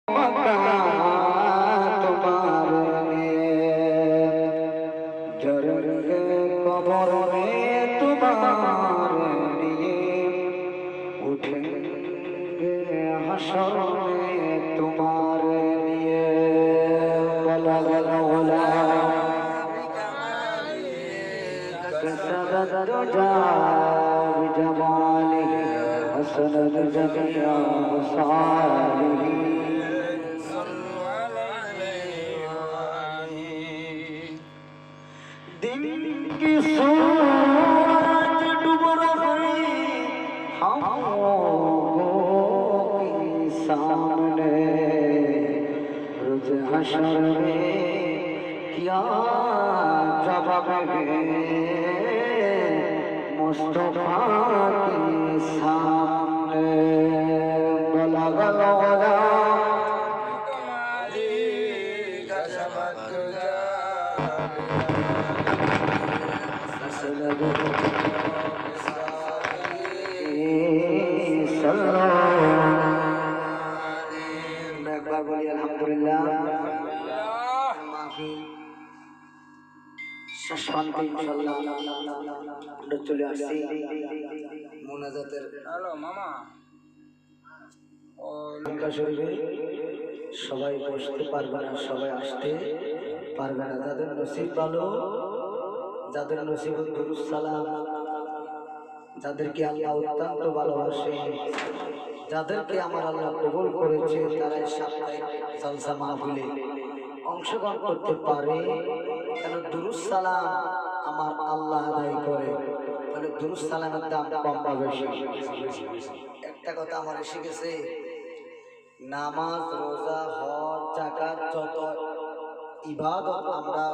তোমার জরগে কবর में তোমার लिए उठेंगे हशर में तुम्हारे लिए बलग लौला कसरत जा बजमालिह हसनत जमिया सालिह दिन की सूरज डूब रही हम के सामने रोज हशर में क्या जवाब है मुस्तफा के सामने बलग लौला চলে আসছি মোনাজাতের সবাই বসতে পারবে না, সবাই আসতে পারবে না। যাদের নসিব ভালো, যাদের নসিব দুরুস সালাম, যাদেরকে আল্লাহ অত্যন্ত ভালোবাসে, যাদেরকে আমার আল্লাহ কবুল করেছে, তারা সাপ্তাহিক জলসা মাহফিলে অংশগ্রহণ করতে পারে। কেন দুরুস সালাম আমার আল্লাহ আদায় করে, তাহলে দুরুস সালামের দাম কম বা বেশি? একটা কথা আমার এসে গেছে, নামাজ, রোজা, হজ, যাকাত, যত ইবাদত আমরা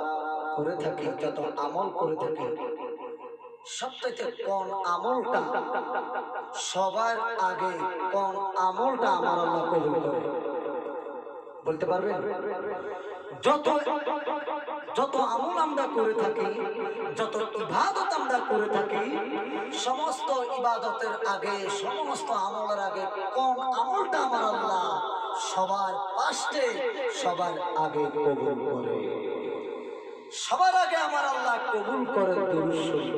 করে থাকি, যত আমল করে থাকি, সবথেকে কোন আমলটা সবার আগে, কোন আমলটা আমার আল্লাহ কবুল করে বলতে পারবেন? যত আমল আমরা করে থাকি, যত ইবাদত আমরা করে থাকি, সমস্ত ইবাদতের আগে, সমস্ত আমলের আগে কোন আমলটা আমার আল্লাহ সবার ফার্স্টে, সবার আগে কবুল করে? সবার আগে আমার আল্লাহ কবুল করে দুরূদ শরীফ।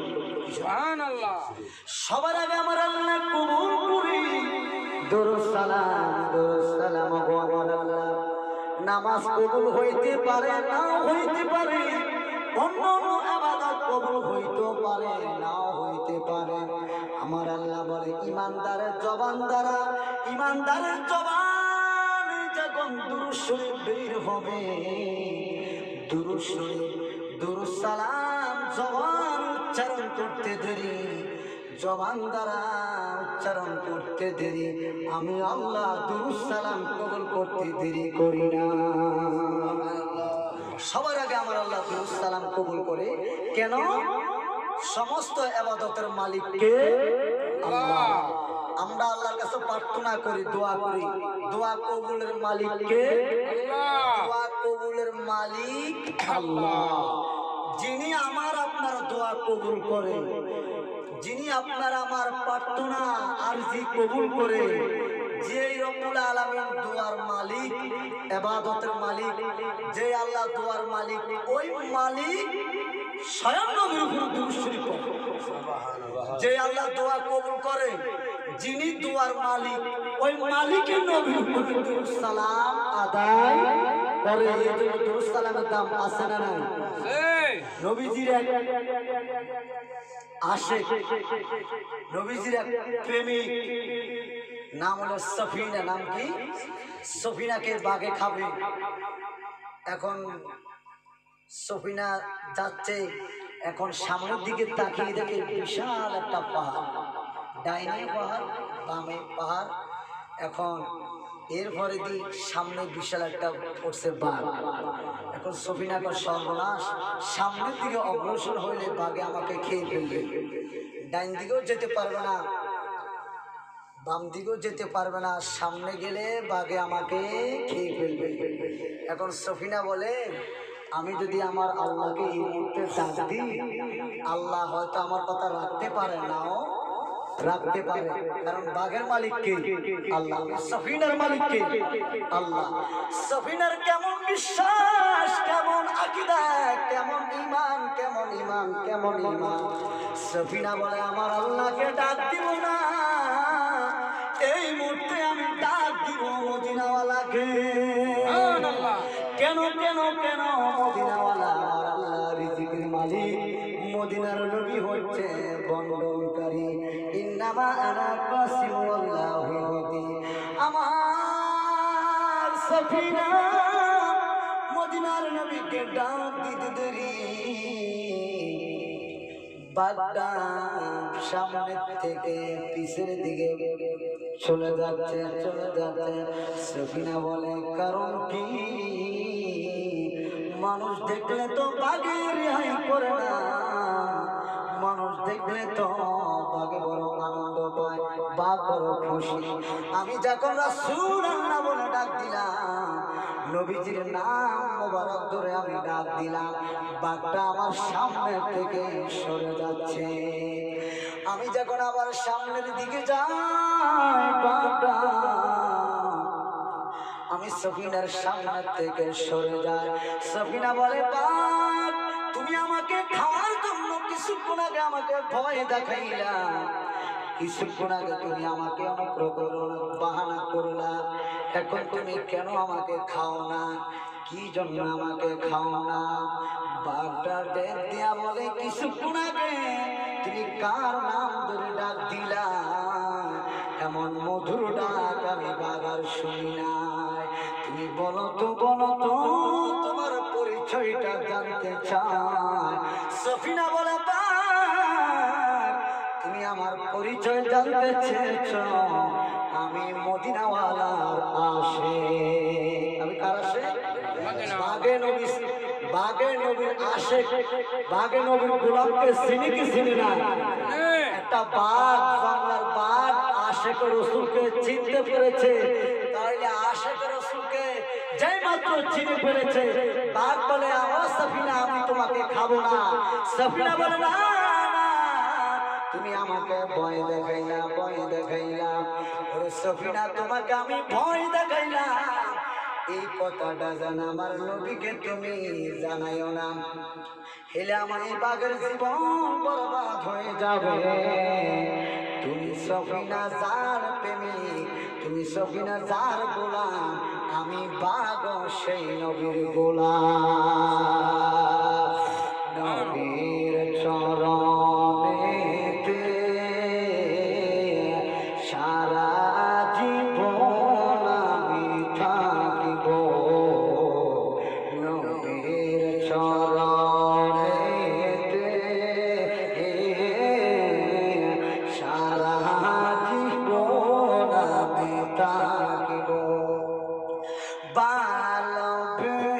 সুবহানাল্লাহ। সবার আগে আমার আল্লাহ কবুল করে দুরূদ সালাম। দুরূদ সালাম আমার আল্লাহ। নামাজ কবুল হইতে পারে, নাও হইতে পারে, অন্য ইবাদত কবুল হইতে পারে, নাও হইতে পারে। আমার আল্লাহ বলে ইমানদারের জবান দ্বারা, ইমানদারের জবান যখন দুরূদ শরীফ বের হবে, দুরূদ শরীফ, দুরূদ সালাম জবান উচ্চারণ করতে দেরি, জবান দ্বারা উচ্চারণ করতে দেরি, আমি আল্লাহ দুরূদ সালাম কবুল করতে দেরি করি না। সবার আগে আমার আল্লাহ দুরূদ সালাম কবুল করে। কেন? সমস্ত ইবাদতের মালিক কে? আল্লাহ। আমরা আল্লাহর কাছে প্রার্থনা করি, দোয়া করি, দোয়া কবুলের মালিক কে? আল্লাহ। দোয়া কবুলের মালিক আল্লাহ। যিনি আমার আপনার দোয়া কবুল করে, যিনি আপনার আমার প্রার্থনা আরজি কবুল করে, যে রব্বুল আলামিন দোয়ার মালিক, ইবাদতের মালিক, যে আল্লাহ দোয়ার মালিক, ওই মালিক স্বয়ং নবীর উপর দুরূদ শরীফ পড়ে। সুবহানাল্লাহ। যে আল্লাহ দোয়া কবুল করে, যিনি দোয়ার মালিক, ওই মালিকের নবীর উপর দুরূদ সালাম আদায় করে। এই জন্য দুরূদ সালামের দাম আছে না নাই? নবীজির এক আশিক, নবীজির এক প্রেমিক, নাম হলো সফিনা। নাম কি? সফিনাকে বাঘে খাবে। এখন সফিনা যাচ্ছে, এখন সামনের দিকে তাকিয়ে দেখে বিশাল একটা পাহাড়, ডাইনে পাহাড়, বামে পাহাড়। এখন এরপরে দি সামনে বিশাল একটা পড়ছে বাঘ। এখন সফিনাকে সর্বনাশ, সামনের দিকে অগ্রসর হইলে বাঘে আমাকে খেয়ে ফেলবে, ডাইন দিকেও যেতে পারবে না, বাম দিকেও যেতে পারবে না, সামনে গেলে বাঘে আমাকে খেয়ে ফেলবে। এখন সফিনা বলে, আমি যদি আমার আল্লাহকে এই মুহূর্তে ডাক দিই, আল্লাহ হয়তো আমার কথা রাখতে পারে নাও রাখতে পারে, কারণ বাঘের মালিক কে? আল্লাহ। সফিনার মালিক কে? আল্লাহ। সফিনার কেমন বিশ্বাস, কেমন আকীদা, কেমন ঈমান, কেমন ঈমান, কেমন ঈমান। সফিনা বলে আমার আল্লাহকে ডাক দিব না, এই মুহূর্তে আমি ডাক দিব মদিনাওয়ালাকে। কেন কেন কেন? মদিনাওয়ালা আমার আল্লাহ রিজিকের মালিক, মদিনার নবী হচ্ছে বন্টনকারী। ইন্নামা আনা কাসিমুল্লাহি ইহুদি। আমার সফিনা মদিনার নবীকে ডাক দিতে দেরি, বাগদা সামনের থেকে পিছের দিকে চলে যাচ্ছে, চলে যাচ্ছে। সফিনা বলে কারণ কি? মানুষ দেখলে তো বাঘে রেহাই করে না, মানুষ দেখলে তো বাঘে বড় আনন্দ পায়, বাঘ বড় খুশি। আমি যখন রাসূলুল্লাহ বলে ডাক দিলাম, নবীজির নাম মোবারক ধরে আমি ডাক দিলাম, বাঘটা আমার সামনে থেকে সরে যাচ্ছে। আমি যখন আবার সামনের দিকে যাই, বাঘটা আমি সফিনার সামনে থেকে সরে যাই। সফিনা বলে বাঘ তুমি আমাকে খাওয়ার জন্য কিছুক্ষণ আগে আমাকে ভয় দেখাইলা, কিছুক্ষণ আগে তুমি আমাকে অনুগ্রহ করো বাহানা করলা, এখন তুমি কেন আমাকে খাও না? কি জন্য আমাকে খাও না? বাঘটা ডেক দিয়া বলে কিছুক্ষণ আগে তুমি কার নাম ধরে ডাক দিলা? এমন মধুর ডাক আমি বাগার শুনি নাই। তুমি বলো তো, বলো তো তোমার পরিচয়টা জানতে চাই। সফিনা বলে বাঘ তুমি আমার পরিচয় জানতে চেয়েছ, আমি মদিনাওয়ালার আশিক। আমি কার আশিক? বাঘে নবী, বাঘে নবীর আশিক। বাঘে নবীর গোলামকে চিনি কি চিনি না? একটা বাঘ, বাংলার বাঘ আশিক রাসূলকে চিনতে পেরেছে, তাহলে আশিক রাসূলকে যেই মাত্র চিনে ফেলেছে, বাঘ বলে ও সফিনা আমি তোমাকে খাবো না। সফিনা বলে না না তুমি আমাকে ভয় দেখাইলা, ভয় দেখাইলা। ওরে সফিনা তোমাকে আমি ভয় দেখাইলাম, এই কথাটা জানা আমার নবীকে তুমি জানাইও না, হেলে আমার এই বাঘের জীবন বরবাদ হয়ে যাবে। তুমি সফিনা যার প্রেমিক, তুমি সফিনা যার গোলাম, আমি বাঘ সেই নবীর গোলাম। নবীর চরণেতে সারা জীবন আমি থাকিব, নবীর চরণেতে সারা জীবন আমি থাকিব। ভালোবেসে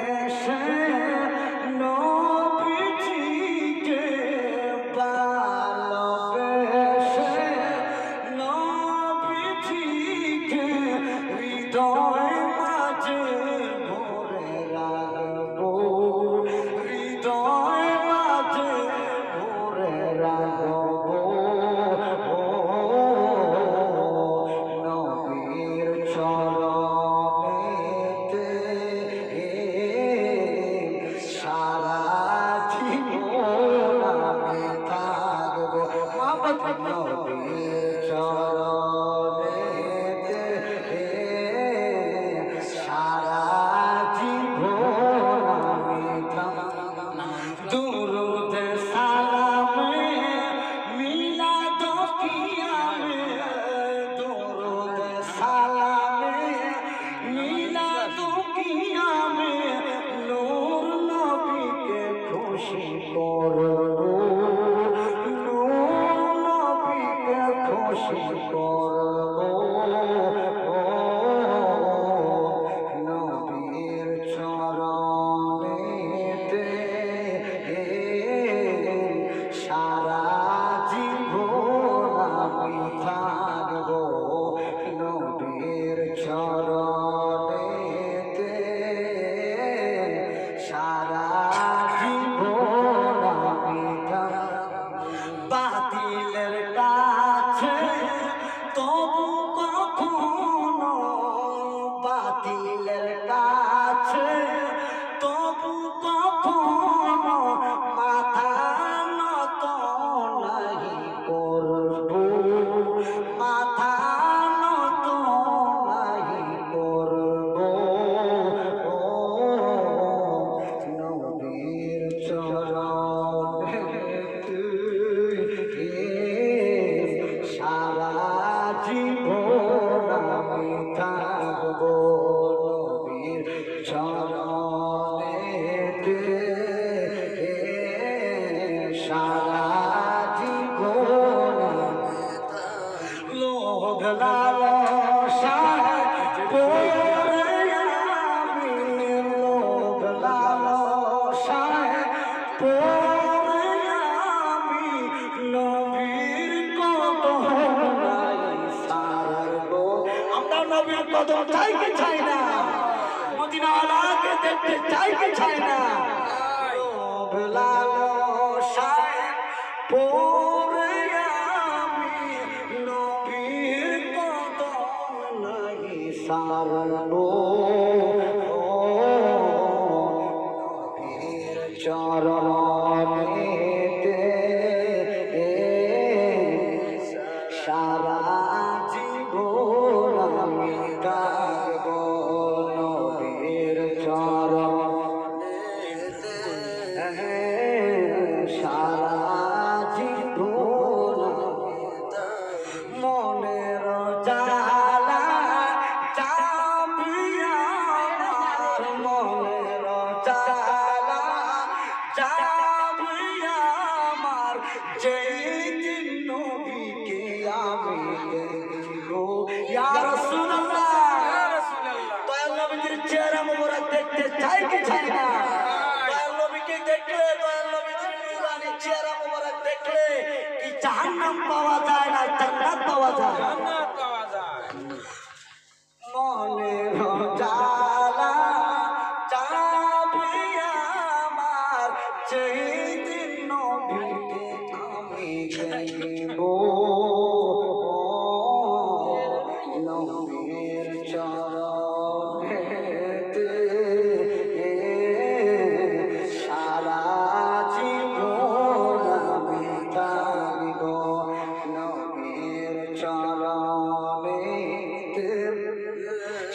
মদিনা ওয়ালাকে দেখতে চাই কি চাই না? বেলাল শায়ের পরে আমি নবীর কদম নাই সারবো, নবীর চরণেতে সারা জীবন আমি থাকবো, নবীর চরণেতে সারা জীবন মনের জালা চাপিয়া মনের জালা চাপিয়া আমার যেই দিন নবীকে আমি দেখব ইয়া রাসূলুল্লাহ, দয়াল নবীর চেহারা মোবারক দেখতে চাই কি চাই না? দয়াল নবীকে দেখলে, দয়াল নবীর নূরানি চেহারা মোবারক দেখলে কি জাহান্নাম পাওয়া যায় না জান্নাত পাওয়া যায়? জান্নাত পাওয়া যায়। মনের জালা চাপিয়া আমার যেই দিন নবীকে আমি দেখব, নবীর চরণেতে সারা জীবন আমি থাকব, নবীর চরণেতে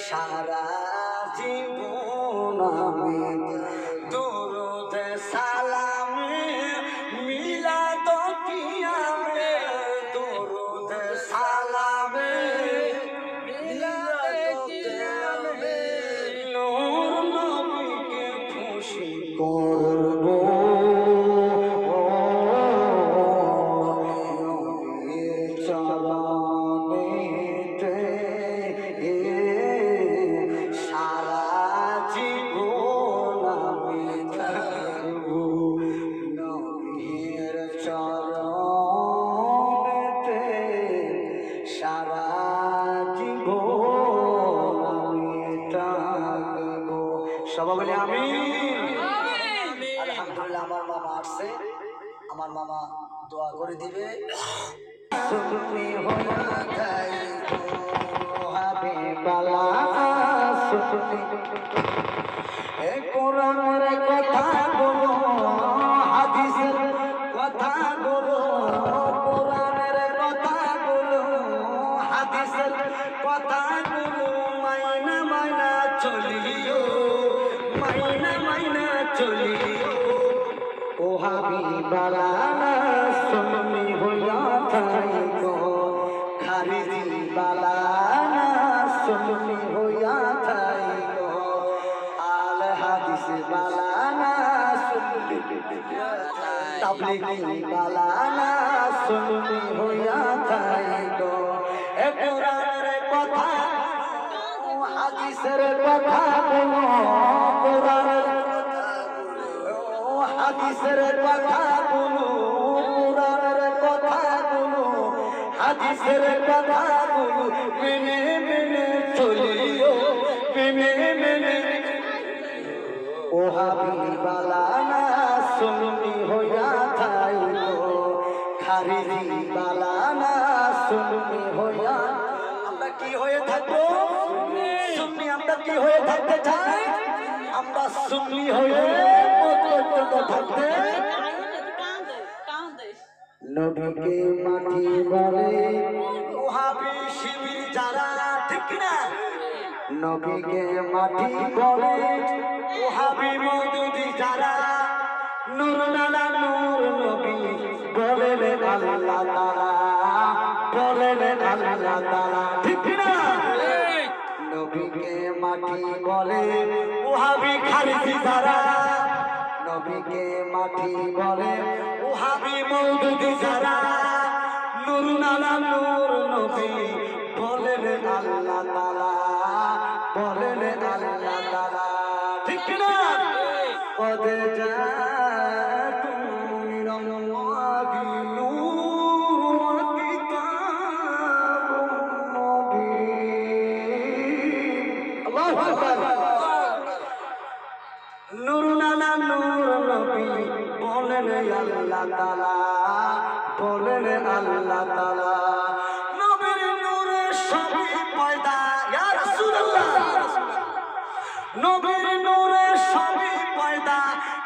সারা জীবন আমি দুরূদ সালাম মিলাদ কিয়ামে, দুরূদ সালাম মিলাদ কিয়ামে নূর নবীকে খুশি করব, নবীর চরণেতে সারা জীবন আমি থাকব, নবীর চরণেতে সারা জীবন আমি থাকব। সবাই বলে আমিন। আলহামদুলিল্লাহ, আমার মামা আসছে, আমার মামা দোয়া করে দিবে। সুন্নি হইয়া যাইবো হাবিবালা, সুন্নি এ কোরআনের কথা বলো, হাদিসের কথা বলো, কোরআনের কথা বলো, হাদিসের কথা বলো, মাইনা মাইনা চলিও, মাইনা মাইনা চলিও, ও হাবিবালা সুন্নি হইয়া যাইবো খারিজি বালা, সুন্নি হইয়া যাইবো আল হাদিস বালা, সুন্নি তাবলীগী বালা, সুন্নি হইয়া যাইবো। এ কোরআনের কথা হাদিসের কথা বলো, কোরআনের হাদিসের কথা বলো, কোরআনের কথা বলো, হাদিসের কথা বলো, মেনে মেনে চলিও, মেনে মেনে ও হাবিবালা সুন্নি হইয়া যাইবো খারিজি বালা, সুন্নি হইয়া আমরা কি হয়ে থাকবো? সুন্নি আমরা কি হয়ে থাকতে চাই? আমরা সুন্নি হয়ে পর্যন্ত থাকতে। নবীকে মাটি বলে ওহাবি শিবির যারা, ঠিক না? নবীকে মাটি বলে ওহাবি মওদুদি যারা, নূর নালা নূর নবী বলেন আল্লাহ তাআলা, বলেন আল্লাহ তাআলা, ঠিক না? নবীকে মাটি বলে ওহাবি খারিজি যারা, নবীকে মাটি বলে ওহাবি মওদুদি যারা, নূর নালা নূর নবী বলেন আল্লাহ তাআলা, বলেন আল্লাহ তাআলা, ঠিক না? পদে জাতুম মিনাল্লাহি নূর ওয়া কিতাবুম মুবিন। আল্লাহু আকবার। আল্লাহ তাআলা বলেন আল্লাহ তাআলা নবীর নূরে সবই পয়দা ইয়া রাসূলুল্লাহ নবীর নূরে সবই পয়দা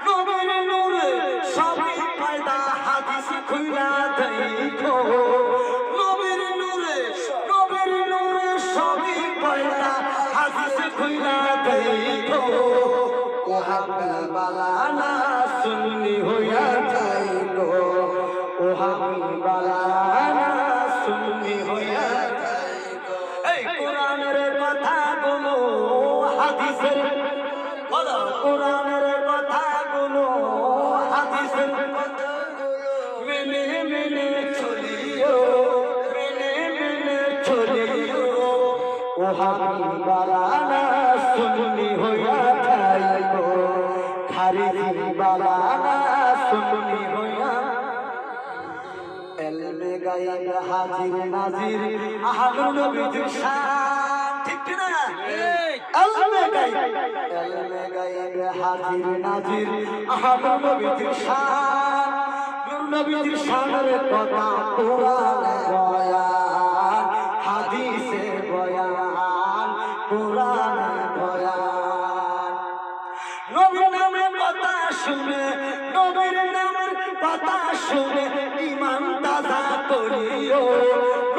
নবীর নূরে সবই পয়দা হাদিস খুইলা দেখো নবীর নূরে সবই পয়দা হাদিস খুইলা দেখো ও হাবিবালা না সুন্নি হইয়া যাইগো ও হাবিবালা না সুন্নি হইয়া যাইগো এই কোরআনের কথাগুলো হাদিসের বলো কোরআনের কথাগুলো হাদিসের কথাগুলো মেনে মেনে চলিও মেনে মেনে চলিও ও হাবিবালা না সুন্নি হইয়া যাইগো খারিজিবালা না সুন্নি হইয়া এলমে গায়েব হাজির নাজির আহলুল নবীর শান ঠিক না এলমে গায়েব হাজির নাজির আহলুল নবীর শান নূর নবীর শানের কথা কোরআনে বয়ান হাদিসে বয়ান কোরআনে বয়ান নবীর নামের কথা শুনে নবীর নামের কথা শুনে ঈমান তাজা করিও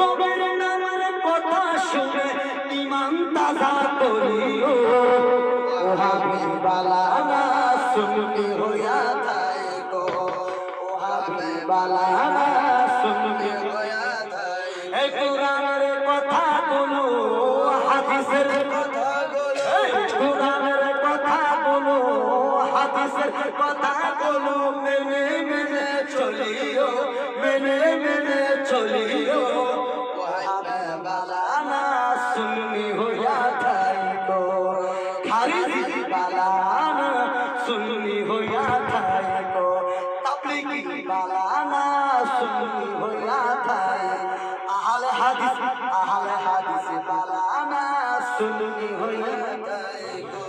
নবীর নামের কথা শুনে ঈমান তাজা করিও ও হাবিবালা না সুন্নি হইয়া যাইগো ও হাবিবালা না সুন্নি হইয়া যাইগো এই কোরআনের কথাগুলো হাদিসের কথাগুলো কোরআনের কথাগুলো হাদিসের কথাগুলো মেনে মেনে চলিও মেনে মেনে চলিও হাবিবালা না সুন্নি হইয়া যাইগো খারিজিবালা না সুন্নি হইয়া যাইগো তাবলীগীবালা না সুন্নি হইয়া যাইগো আহলে হাদিস বালা না সুন্নি হইয়া যাইগো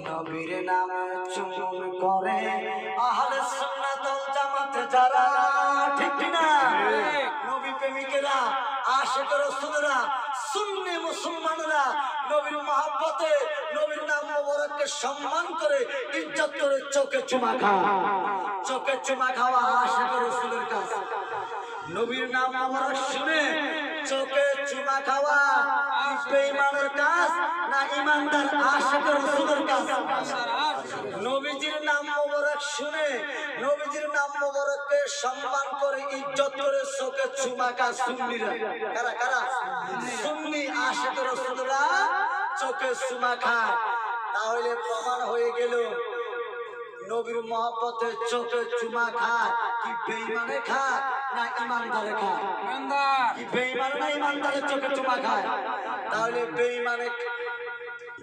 নবীর নামে চুমন করে আহলে সুন্নাত ওয়াল জামাত যারা ঠিক না নবী প্রেমিকেরা আশিক রাসূলরা সুন্নি মুসলমানরা নবীর মহব্বতে নবীর নাম মোবারককে সম্মান করে ইজ্জত করে চোখে চুমা খাওয়া আশিক রাসূলের কাজ নবীর নাম মোবারক শুনে চোখে চুমা খাওয়া বেঈমানের কাজ না ঈমানদার আশিক রাসূলের কাজ নবীজির নাম মোবারক শুনে নবীজির নাম মোবারককে সম্মান করে ইজ্জত করে চোখে চুমা খায় সুন্নিরা কারা কারা সুন্নি আশিক রাসূলরা চোখে চুমা খায় তাহলে প্রমাণ হয়ে গেল নবীর মহব্বতে চোখে চুমা খায় কি বেঈমানে খায় না ঈমানদারে খায় ঈমানদার কি বেঈমান না ঈমানদারের চোখে চুমা খায় তাহলে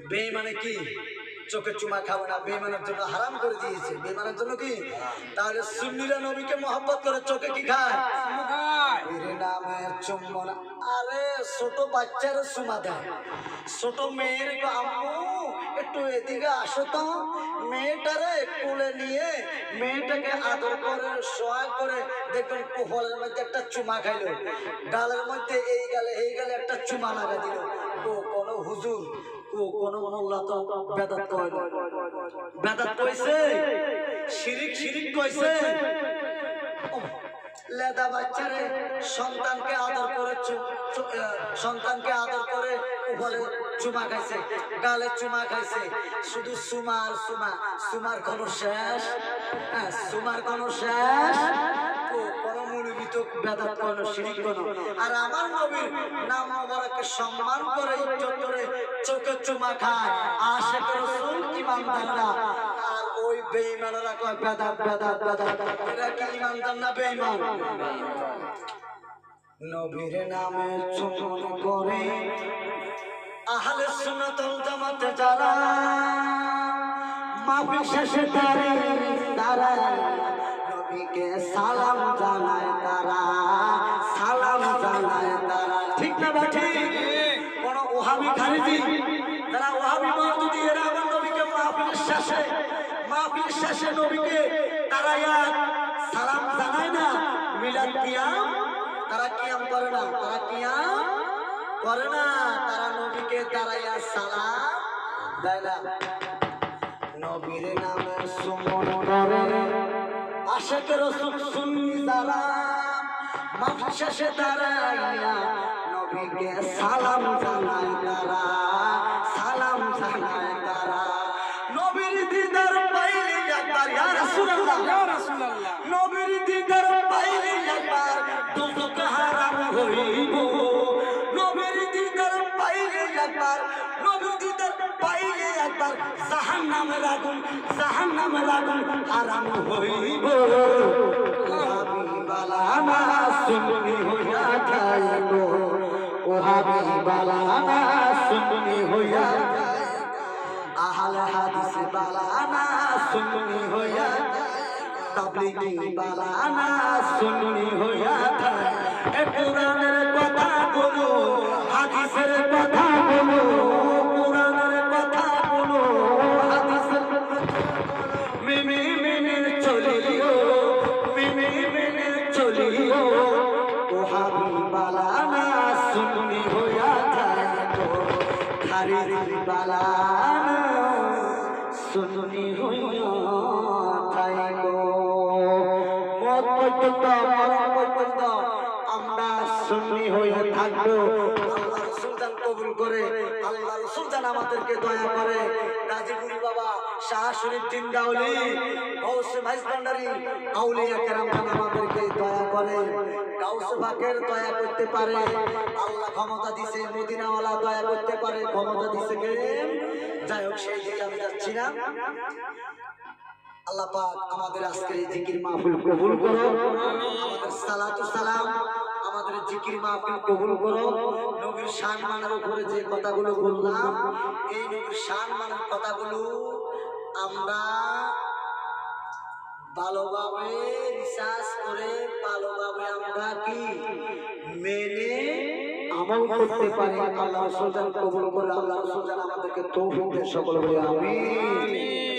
বেঈমানে কি চোখে চুমা খাবে না বেঈমানের জন্য হারাম করে দিয়েছে বেঈমানের জন্য কি তাহলে সুন্নিরা নবীকে মহব্বত করে চোখে কি খায় এর নামে চুম্বন আরে ছোট বাচ্চারও চুমা দেয় ছোট মেয়ের আম্মু একটু এদিকে আসো তো মেয়েটারে কোলে নিয়ে মেয়েটাকে আদর করে সহায় করে দেখবেন কোহলের মধ্যে একটা চুমা খাইলো গালের মধ্যে এই গালে একটা চুমা লাগা দিল ও কোন হুজুর ও কোন মোল্লা তো বেদাত কয় বেদাত কইছে শিরিক কইছে লেদা বাচ্চারে সন্তানকে আদর করে উপরে চুমা খাইছে গালে চুমা খাইছে শুধু সুমার কোন শেষ সুমার কোন শেষ কোন মুলবিত বেদাত কোন শিরিক কোন আর আমার নবীর নাম মোবারককে সম্মান করে ইজ্জত করে চোখে চুমা খায় আশিক রাসূল ঈমানদাররা আর ওই বেঈমানরা কয় বেদাত এরা কি ঈমানদার না বেঈমান নবীর নামে চুমন করে আহলে সুন্নাত ওয়াল জামাত যারা মাহফিল শেষে দাঁড়ায় নবীকে সালাম জানায় তারা ঠিক না ঠিক কোন ওহাবি খারিজি তারা ওহাবি মাওদুদি এরা আমার নবীকে মাহফিল শেষে নবীকে দাঁড়ায়া সালাম জানায় না, মিলাদ কিয়াম তারা কিয়াম করে না, তারা কিয়াম করে না, তারা নবীকে দাঁড়াইয়া সালাম দেয় না। নবীর নামে সুমন করে আশিক রাসূল সুন্নি যারা মাহফিল শেষে দাঁড়াইয়া নবীকে সালাম জানায় তারা, সালাম জানায় তারা। নবীর দিদার পাইলে একবার ইয়া রাসূলুল্লাহ, ইয়া রাসূলুল্লাহ, নবীর দিদার পাইলে একবার দুজক হারাম হইব। নবীর দিদার পাইলে একবার, নবীর দিদার পাইলে একবার জাহান্নামের আগুন, জাহান্নামের আগুন হারাম হইব। হাবিবালানা সুন্নি হইয়া যাইবো, ও হাবিবালানা সুন্নি হইয়া যাইবো, আহলে হাদিস বালানা সুন্নি হইয়া যাইবো, তাবলীগী বালানা সুন্নি হইয়া যাইবো। এ কোরআনের কথা বলো, হাদিসের কথা বলো, কোরআনের কথা বলো, হাদিসের কথা বলো, মেনে মেনে চলিও, মেনে মেনে চলিও, ও হাবিবালানা সুন্নি হইয়া যাইবো, খারিজি বালানা সুন্নি হইয়া যাইবো। মত পর্যন্ত মরণ পর্যন্ত আমরা সুন্নি হয়ে থাকবো। আল্লাহ রাসূল যেন কবুল করে, আল্লাহ রাসূল যেন আমাদেরকে দয়া করে। গাজীপুরি বাবা শাহ শরীফুদ্দিন গাউলি, গৌসে ভাইসভান্ডারী আউলিয়া কেরাম যেন আমাদেরকে দয়া করে। গাউসে পাকের দয়া করতে পারে, আল্লাহ ক্ষমতা দিছে, মদিনাওয়ালা দয়া করতে পারে, ক্ষমতা দিছে কে? যাই হোক, সেই দিকে আমি যাচ্ছি না। আল্লাহ পাক আমাদের আজকের এই জিকির মাহফিল কবুল করো, আমাদের সালাতু সালাম, আমাদের জিকির মাহফিল কবুল করো। নবীর শান মানের উপরে যে কথাগুলো বললাম, এই নবীর শান মানের কথাগুলো আমরা ভালোভাবে রিসার্চ করে ভালোভাবে আমরা কি মেনে আমল করতে পারি। আল্লাহ রাসূল যেন কবুল করে, আল্লাহ রাসূল যেন আমাদেরকে তৌফিক দেন। সকলে বলি আমিন।